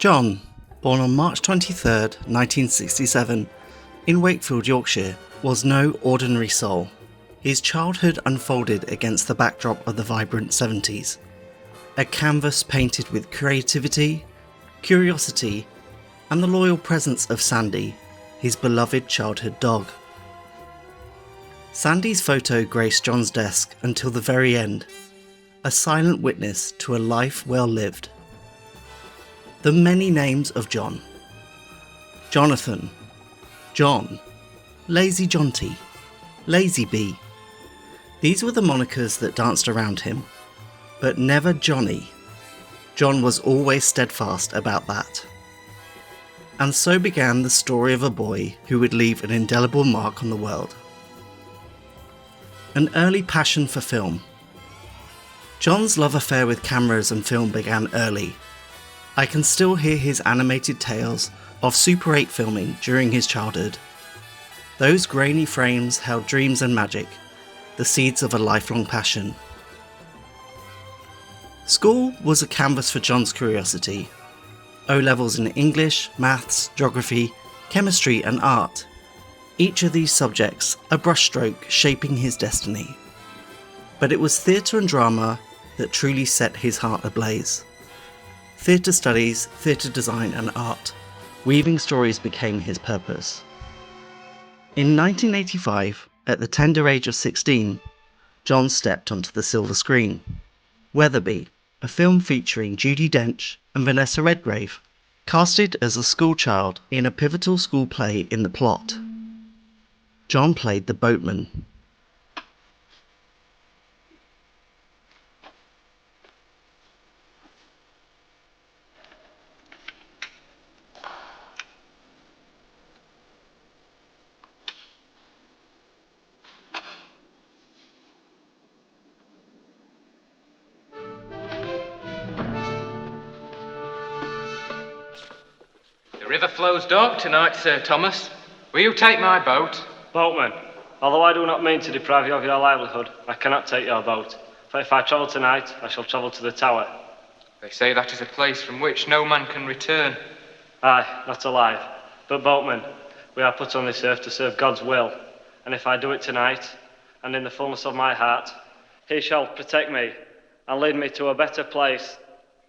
Jon, born on March 23, 1967, in Wakefield, Yorkshire, was no ordinary soul. His childhood unfolded against the backdrop of the vibrant 70s, a canvas painted with creativity, curiosity, and the loyal presence of Sandy, his beloved childhood dog. Sandy's photo graced Jon's desk until the very end, a silent witness to a life well lived. The many names of Jon: Jonathan, Jon, Lazy Jonty, Lazy Bee. These were the monikers that danced around him, but never Johnny. Jon was always steadfast about that. And so began the story of a boy who would leave an indelible mark on the world. An early passion for film. Jon's love affair with cameras and film began early. I can still hear his animated tales of Super 8 filming during his childhood. Those grainy frames held dreams and magic, the seeds of a lifelong passion. School was a canvas for Jon's curiosity. O-levels in English, maths, geography, chemistry and art. Each of these subjects a brushstroke shaping his destiny. But it was theatre and drama that truly set his heart ablaze. Theatre studies, theatre design and art. Weaving stories became his purpose. In 1985, at the tender age of 16, Jon stepped onto the silver screen. Weatherby, a film featuring Judi Dench and Vanessa Redgrave, casted as a schoolchild in a pivotal school play in the plot. Jon played the boatman. The river flows dark tonight, Sir Thomas. Will you take my boat? Boatman, although I do not mean to deprive you of your livelihood, I cannot take your boat. For if I travel tonight, I shall travel to the Tower. They say that is a place from which no man can return. Aye, not alive. But boatman, we are put on this earth to serve God's will. And if I do it tonight, and in the fullness of my heart, he shall protect me and lead me to a better place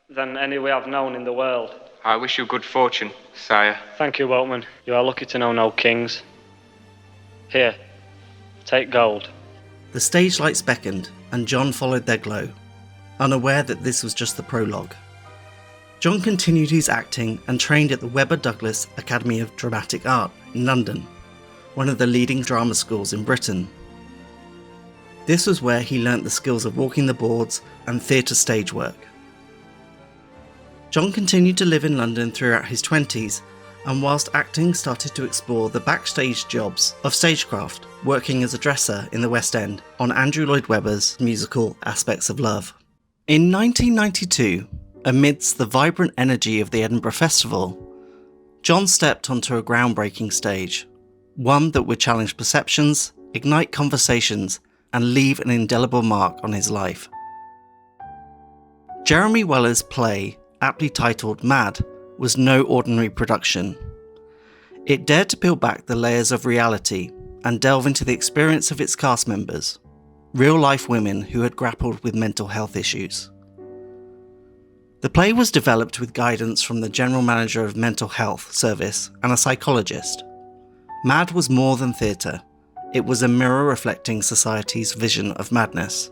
than any we have known in the world. I wish you good fortune, sire. Thank you, boatman. You are lucky to know no kings. Here, take gold. The stage lights beckoned, and Jon followed their glow, unaware that this was just the prologue. Jon continued his acting and trained at the Webber Douglas Academy of Dramatic Art in London, one of the leading drama schools in Britain. This was where he learnt the skills of walking the boards and theatre stage work. Jon continued to live in London throughout his 20s, and whilst acting started to explore the backstage jobs of stagecraft, working as a dresser in the West End on Andrew Lloyd Webber's musical Aspects of Love. In 1992, amidst the vibrant energy of the Edinburgh Festival, Jon stepped onto a groundbreaking stage, one that would challenge perceptions, ignite conversations, and leave an indelible mark on his life. Jeremy Weller's play, aptly titled Mad, was no ordinary production. It dared to peel back the layers of reality and delve into the experience of its cast members, real-life women who had grappled with mental health issues. The play was developed with guidance from the General Manager of Mental Health Service and a psychologist. Mad was more than theatre. It was a mirror reflecting society's vision of madness.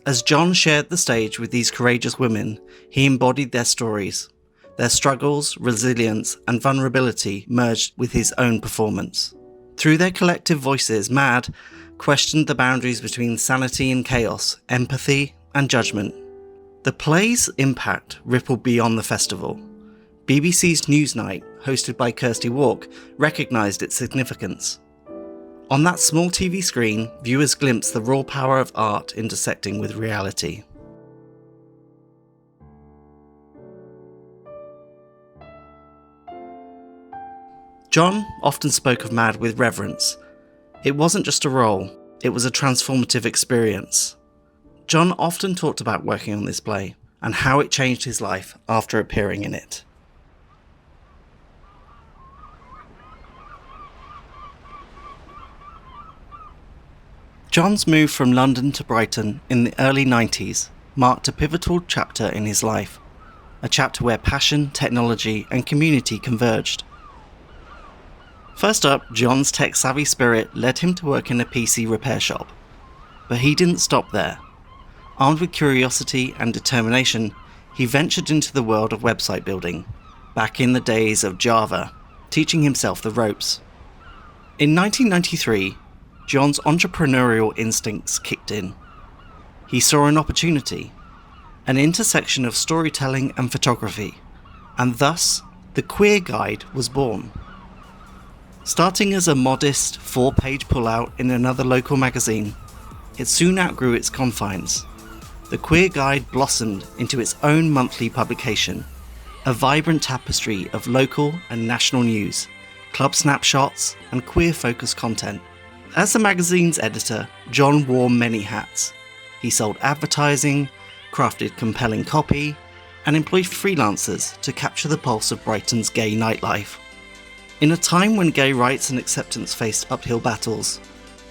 As Jon shared the stage with these courageous women, he embodied their stories. Their struggles, resilience, and vulnerability merged with his own performance. Through their collective voices, Mad questioned the boundaries between sanity and chaos, empathy and judgment. The play's impact rippled beyond the festival. BBC's Newsnight, hosted by Kirsty Walk, recognised its significance. On that small TV screen, viewers glimpsed the raw power of art intersecting with reality. Jon often spoke of Mad with reverence. It wasn't just a role, it was a transformative experience. Jon often talked about working on this play and how it changed his life after appearing in it. Jon's move from London to Brighton in the early 90s marked a pivotal chapter in his life, a chapter where passion, technology and community converged. First up, Jon's tech-savvy spirit led him to work in a PC repair shop. But he didn't stop there. Armed with curiosity and determination, he ventured into the world of website building, back in the days of Java, teaching himself the ropes. In 1993, Jon's entrepreneurial instincts kicked in. He saw an opportunity, an intersection of storytelling and photography, and thus the Queer Guide was born. Starting as a modest 4-page pullout in another local magazine, it soon outgrew its confines. The Queer Guide blossomed into its own monthly publication, a vibrant tapestry of local and national news, club snapshots, and queer-focused content. As the magazine's editor, Jon wore many hats. He sold advertising, crafted compelling copy, and employed freelancers to capture the pulse of Brighton's gay nightlife. In a time when gay rights and acceptance faced uphill battles,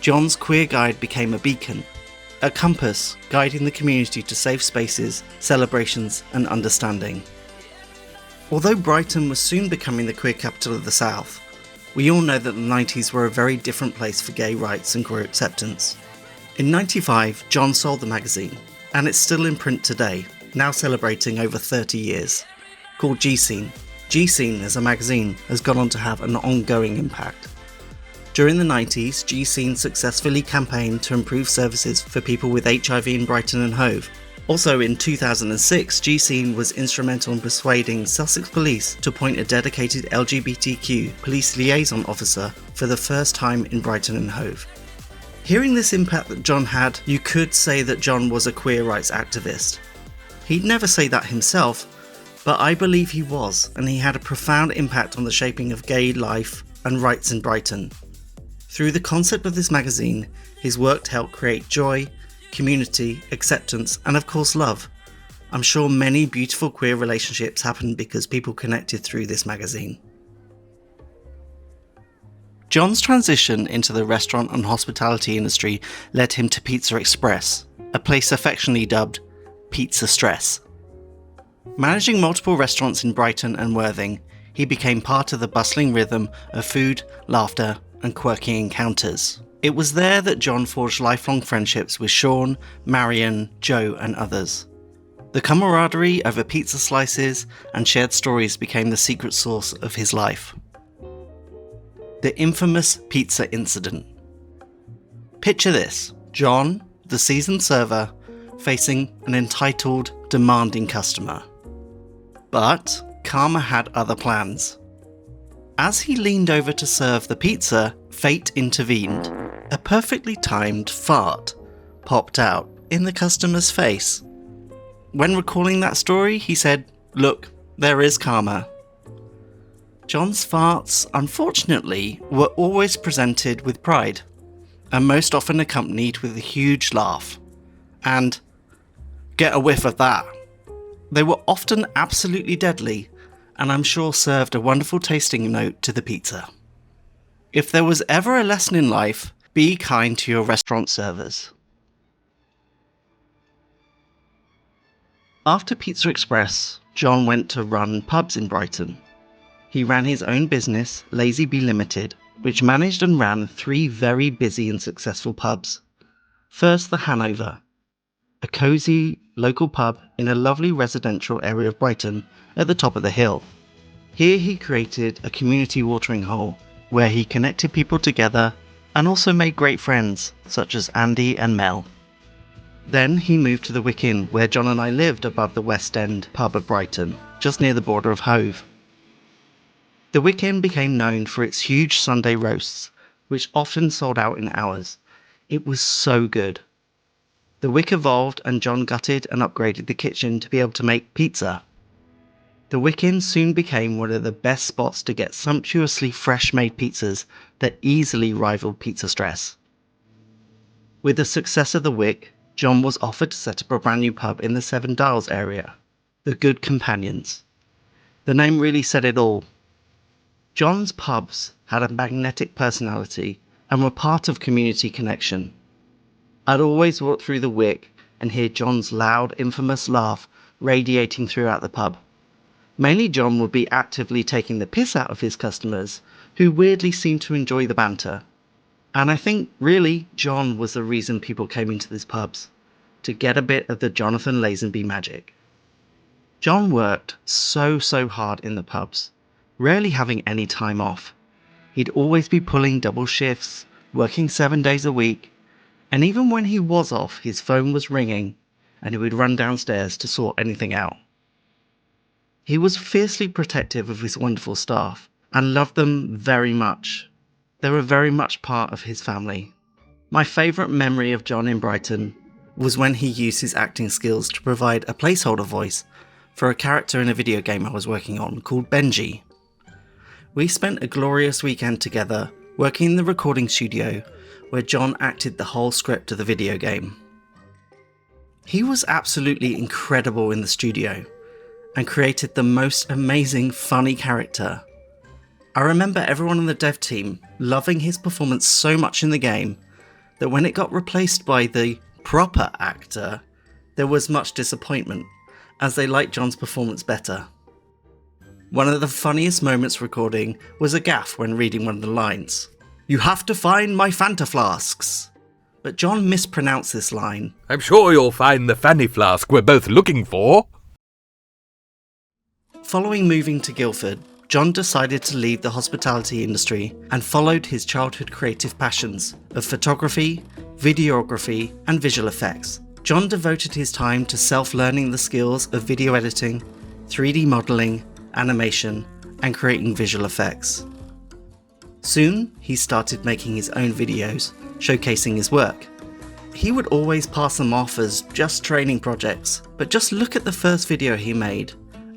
Jon's Queer Guide became a beacon, a compass guiding the community to safe spaces, celebrations, and understanding. Although Brighton was soon becoming the queer capital of the South, we all know that the 90s were a very different place for gay rights and queer acceptance. In 95, Jon sold the magazine, and it's still in print today, now celebrating over 30 years. Called G-Scene, G-Scene as a magazine has gone on to have an ongoing impact. During the 90s, G-Scene successfully campaigned to improve services for people with HIV in Brighton and Hove. Also in 2006, G-Scene was instrumental in persuading Sussex Police to appoint a dedicated LGBTQ police liaison officer for the first time in Brighton and Hove. Hearing this impact that Jon had, you could say that Jon was a queer rights activist. He'd never say that himself, but I believe he was, and he had a profound impact on the shaping of gay life and rights in Brighton. Through the concept of this magazine, his work helped create joy, community, acceptance, and of course love. I'm sure many beautiful queer relationships happened because people connected through this magazine. Jon's transition into the restaurant and hospitality industry led him to Pizza Express, a place affectionately dubbed Pizza Stress. Managing multiple restaurants in Brighton and Worthing, he became part of the bustling rhythm of food, laughter, and quirky encounters. It was there that Jon forged lifelong friendships with Sean, Marion, Joe, and others. The camaraderie over pizza slices and shared stories became the secret sauce of his life. The infamous pizza incident. Picture this: Jon, the seasoned server, facing an entitled, demanding customer. But Karma had other plans. As he leaned over to serve the pizza, fate intervened. A perfectly timed fart popped out in the customer's face. When recalling that story, he said, "Look, there is karma." Jon's farts, unfortunately, were always presented with pride, and most often accompanied with a huge laugh. And, "Get a whiff of that." They were often absolutely deadly, and I'm sure served a wonderful tasting note to the pizza. If there was ever a lesson in life, be kind to your restaurant servers. After Pizza Express, Jon went to run pubs in Brighton. He ran his own business, Lazy Bee Limited, which managed and ran 3 very busy and successful pubs. First, the Hanover, a cosy local pub in a lovely residential area of Brighton at the top of the hill. Here he created a community watering hole where he connected people together and also made great friends such as Andy and Mel. Then he moved to the Wick Inn, where Jon and I lived above the West End pub of Brighton, just near the border of Hove. The Wick Inn became known for its huge Sunday roasts, which often sold out in hours. It was so good. The Wick evolved and Jon gutted and upgraded the kitchen to be able to make pizza. The Wick Inn soon became one of the best spots to get sumptuously fresh-made pizzas that easily rivaled Pizza Stress. With the success of the Wick, Jon was offered to set up a brand new pub in the Seven Dials area, the Good Companions. The name really said it all. Jon's pubs had a magnetic personality and were part of community connection. I'd always walk through the wick and hear Jon's loud, infamous laugh radiating throughout the pub. Mainly Jon would be actively taking the piss out of his customers, who weirdly seemed to enjoy the banter. And I think, really, Jon was the reason people came into these pubs, to get a bit of the Jonathan Lazenby magic. Jon worked so hard in the pubs, rarely having any time off. He'd always be pulling double shifts, working 7 days a week, and even when he was off, his phone was ringing, and he would run downstairs to sort anything out. He was fiercely protective of his wonderful staff, and loved them very much. They were very much part of his family. My favourite memory of Jon in Brighton was when he used his acting skills to provide a placeholder voice for a character in a video game I was working on called Benji. We spent a glorious weekend together working in the recording studio where Jon acted the whole script of the video game. He was absolutely incredible in the studio and created the most amazing funny character. I remember everyone on the dev team loving his performance so much in the game that when it got replaced by the proper actor, there was much disappointment, as they liked Jon's performance better. One of the funniest moments recording was a gaffe when reading one of the lines. "You have to find my Fanta flasks." But Jon mispronounced this line. "I'm sure you'll find the fanny flask we're both looking for." Following moving to Guildford, Jon decided to leave the hospitality industry and followed his childhood creative passions of photography, videography, and visual effects. Jon devoted his time to self-learning the skills of video editing, 3D modelling, animation, and creating visual effects. Soon, he started making his own videos, showcasing his work. He would always pass them off as just training projects, but just look at the first video he made,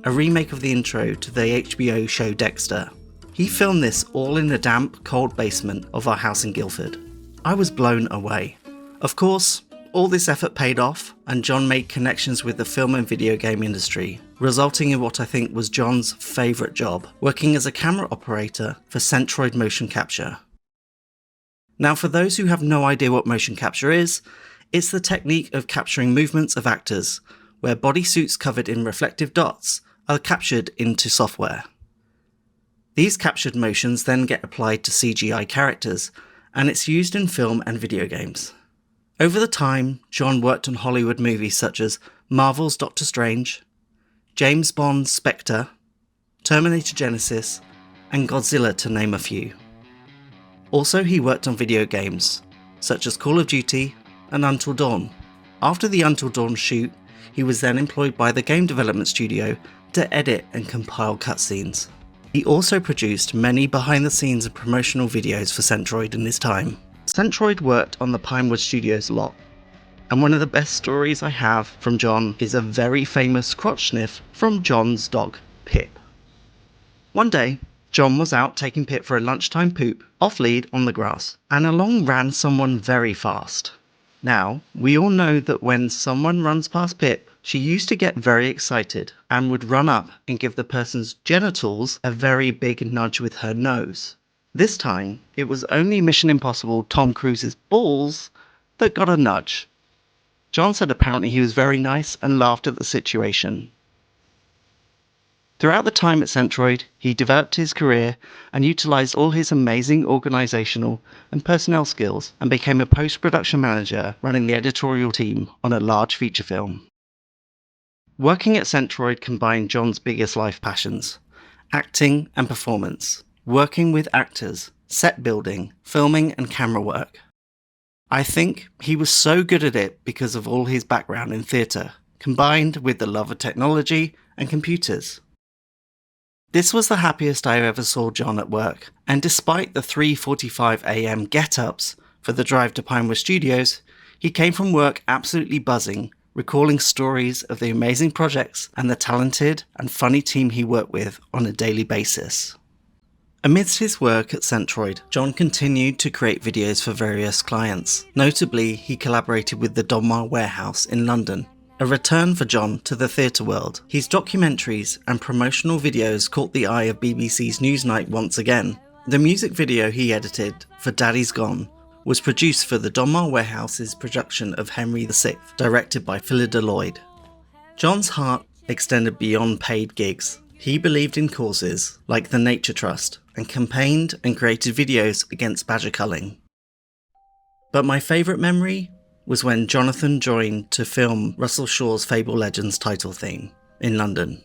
a remake of the intro to the HBO show Dexter. He filmed this all in the damp, cold basement of our house in Guildford. I was blown away. Of course, all this effort paid off, and Jon made connections with the film and video game industry, resulting in what I think was Jon's favourite job, working as a camera operator for Centroid Motion Capture. Now, for those who have no idea what motion capture is, it's the technique of capturing movements of actors, where bodysuits covered in reflective dots are captured into software. These captured motions then get applied to CGI characters, and it's used in film and video games. Over the time, Jon worked on Hollywood movies such as Marvel's Doctor Strange, James Bond's Spectre, Terminator Genesis, and Godzilla, to name a few. Also, he worked on video games, such as Call of Duty and Until Dawn. After the Until Dawn shoot, he was then employed by the game development studio to edit and compile cutscenes. He also produced many behind-the-scenes and promotional videos for Centroid in his time. Centroid worked on the Pinewood Studios lot, and one of the best stories I have from Jon is a very famous crotch sniff from Jon's dog, Pip. One day, Jon was out taking Pip for a lunchtime poop, off lead on the grass, and along ran someone very fast. Now, we all know that when someone runs past Pip, she used to get very excited and would run up and give the person's genitals a very big nudge with her nose. This time, it was only Mission Impossible Tom Cruise's balls that got a nudge. Jon said apparently he was very nice and laughed at the situation. Throughout the time at Centroid, he developed his career and utilised all his amazing organisational and personnel skills and became a post-production manager running the editorial team on a large feature film. Working at Centroid combined Jon's biggest life passions: acting and performance, working with actors, set building, filming and camera work. I think he was so good at it because of all his background in theatre, combined with the love of technology and computers. This was the happiest I ever saw Jon at work, and despite the 3:45 AM get-ups for the drive to Pinewood Studios, he came from work absolutely buzzing, recalling stories of the amazing projects and the talented and funny team he worked with on a daily basis. Amidst his work at Centroid, Jon continued to create videos for various clients. Notably, he collaborated with the Donmar Warehouse in London, a return for Jon to the theatre world. His documentaries and promotional videos caught the eye of BBC's Newsnight once again. The music video he edited for Daddy's Gone was produced for the Donmar Warehouse's production of Henry VI, directed by Phyllida Lloyd. Jon's heart extended beyond paid gigs. He believed in causes like the Nature Trust and campaigned and created videos against badger culling. But my favourite memory was when Jonathan joined to film Russell Shaw's Fable Legends title theme in London.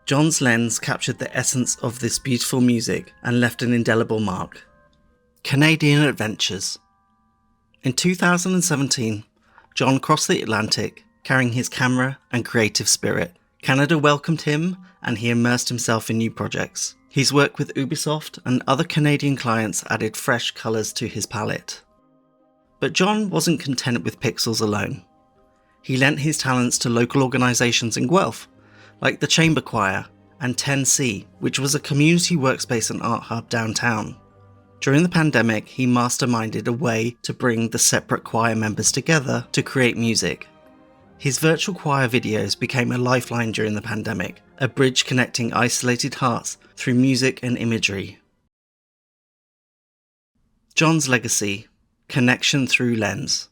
Jon's lens captured the essence of this beautiful music and left an indelible mark. Canadian Adventures. In 2017, Jon crossed the Atlantic carrying his camera and creative spirit. Canada welcomed him and he immersed himself in new projects. His work with Ubisoft and other Canadian clients added fresh colours to his palette. But Jon wasn't content with pixels alone. He lent his talents to local organisations in Guelph, like the Chamber Choir and 10C, which was a community workspace and art hub downtown. During the pandemic, he masterminded a way to bring the separate choir members together to create music. His virtual choir videos became a lifeline during the pandemic, a bridge connecting isolated hearts through music and imagery. Jon's legacy. Connection through lens.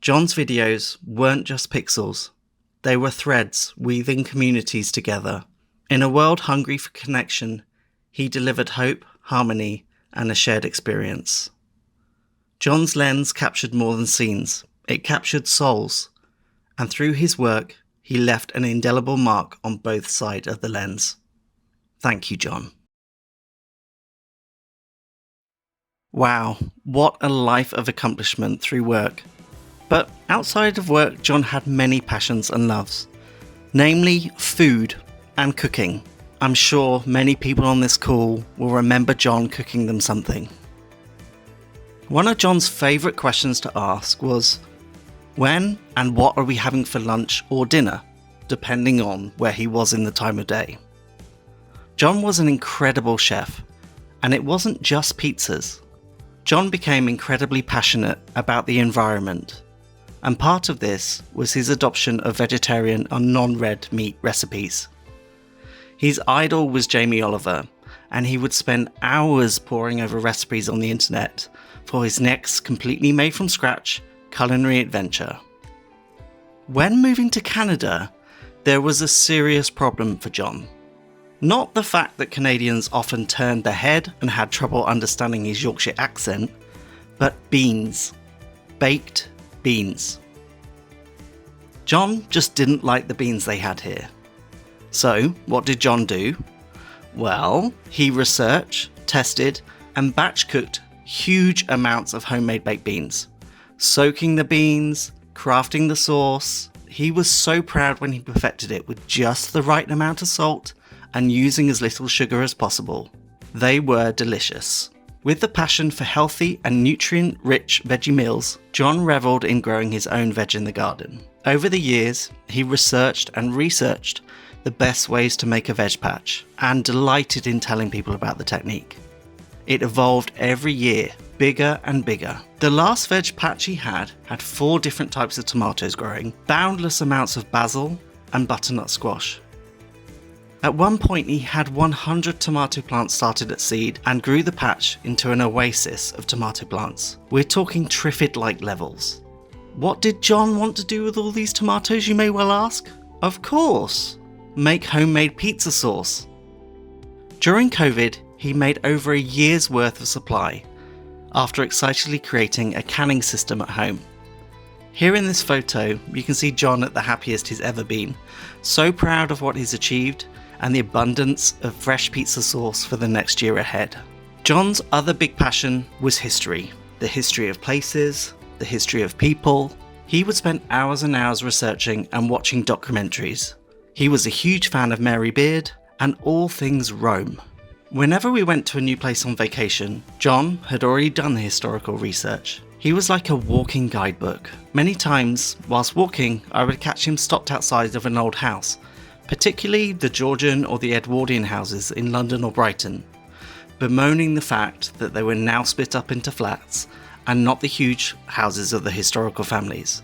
Jon's videos weren't just pixels. They were threads weaving communities together. In a world hungry for connection, he delivered hope, harmony, and a shared experience. Jon's lens captured more than scenes. It captured souls. And through his work, he left an indelible mark on both sides of the lens. Thank you, Jon. Wow, what a life of accomplishment through work. But outside of work, Jon had many passions and loves, namely food and cooking. I'm sure many people on this call will remember Jon cooking them something. One of Jon's favourite questions to ask was, when and what are we having for lunch or dinner, depending on where he was in the time of day. Jon was an incredible chef, and it wasn't just pizzas. Jon became incredibly passionate about the environment, and part of this was his adoption of vegetarian and non-red meat recipes. His idol was Jamie Oliver, and he would spend hours poring over recipes on the internet for his next completely made from scratch culinary adventure. When moving to Canada, there was a serious problem for Jon. Not the fact that Canadians often turned their head and had trouble understanding his Yorkshire accent, but beans. Baked beans. Jon just didn't like the beans they had here. So, what did Jon do? Well, he researched, tested, and batch cooked huge amounts of homemade baked beans. Soaking the beans, crafting the sauce. He was so proud when he perfected it with just the right amount of salt and using as little sugar as possible. They were delicious. With the passion for healthy and nutrient-rich veggie meals, Jon revelled in growing his own veg in the garden. Over the years, he researched and researched the best ways to make a veg patch, and delighted in telling people about the technique. It evolved every year, bigger and bigger. The last veg patch he had 4 different types of tomatoes growing, boundless amounts of basil, and butternut squash. At one point he had 100 tomato plants started at seed and grew the patch into an oasis of tomato plants. We're talking Triffid-like levels. What did Jon want to do with all these tomatoes, you may well ask? Of course, make homemade pizza sauce. During COVID, he made over a year's worth of supply, after excitedly creating a canning system at home. Here in this photo, you can see Jon at the happiest he's ever been, so proud of what he's achieved and the abundance of fresh pizza sauce for the next year ahead. Jon's other big passion was history. The history of places, the history of people. He would spend hours and hours researching and watching documentaries. He was a huge fan of Mary Beard and all things Rome. Whenever we went to a new place on vacation, Jon had already done the historical research. He was like a walking guidebook. Many times, whilst walking, I would catch him stopped outside of an old house, particularly the Georgian or the Edwardian houses in London or Brighton, bemoaning the fact that they were now split up into flats and not the huge houses of the historical families.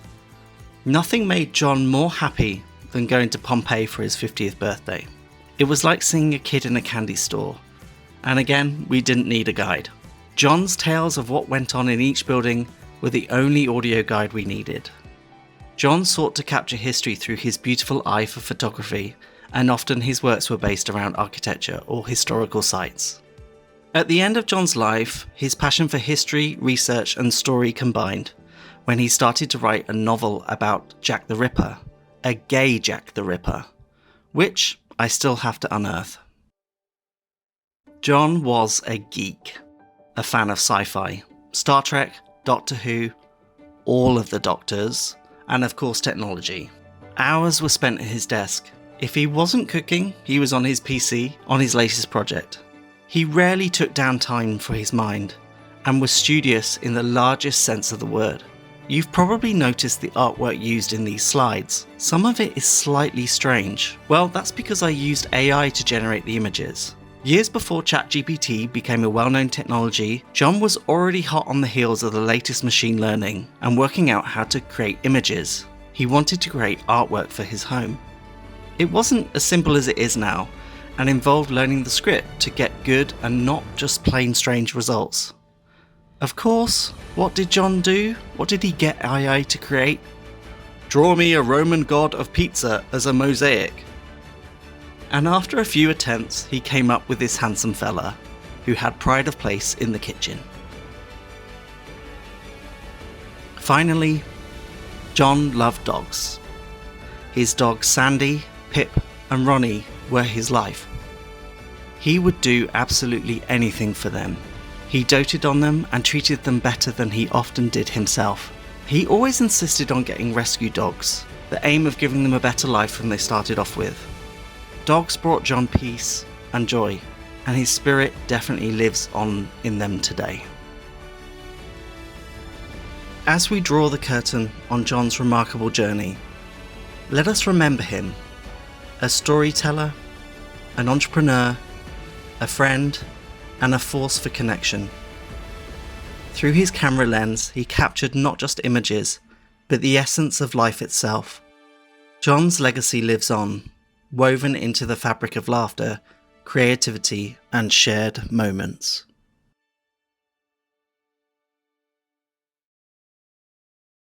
Nothing made Jon more happy than going to Pompeii for his 50th birthday. It was like seeing a kid in a candy store. And again, we didn't need a guide. Jon's tales of what went on in each building were the only audio guide we needed. Jon sought to capture history through his beautiful eye for photography, and often his works were based around architecture or historical sites. At the end of Jon's life, his passion for history, research and story combined when he started to write a novel about Jack the Ripper, a gay Jack the Ripper, which I still have to unearth. Jon was a geek, a fan of sci-fi, Star Trek, Doctor Who, all of the Doctors, and of course technology. Hours were spent at his desk. If he wasn't cooking, he was on his PC, on his latest project. He rarely took down time for his mind, and was studious in the largest sense of the word. You've probably noticed the artwork used in these slides. Some of it is slightly strange. Well, that's because I used AI to generate the images. Years before ChatGPT became a well-known technology, Jon was already hot on the heels of the latest machine learning and working out how to create images. He wanted to create artwork for his home. It wasn't as simple as it is now, and involved learning the script to get good and not just plain strange results. Of course, what did Jon do? What did he get AI to create? Draw me a Roman god of pizza as a mosaic. And after a few attempts, he came up with this handsome fella, who had pride of place in the kitchen. Finally, Jon loved dogs. His dogs Sandy, Pip and Ronnie were his life. He would do absolutely anything for them. He doted on them and treated them better than he often did himself. He always insisted on getting rescue dogs, the aim of giving them a better life than they started off with. Dogs brought Jon peace and joy, and his spirit definitely lives on in them today. As we draw the curtain on Jon's remarkable journey, let us remember him, a storyteller, an entrepreneur, a friend, and a force for connection. Through his camera lens, he captured not just images, but the essence of life itself. Jon's legacy lives on, woven into the fabric of laughter, creativity, and shared moments.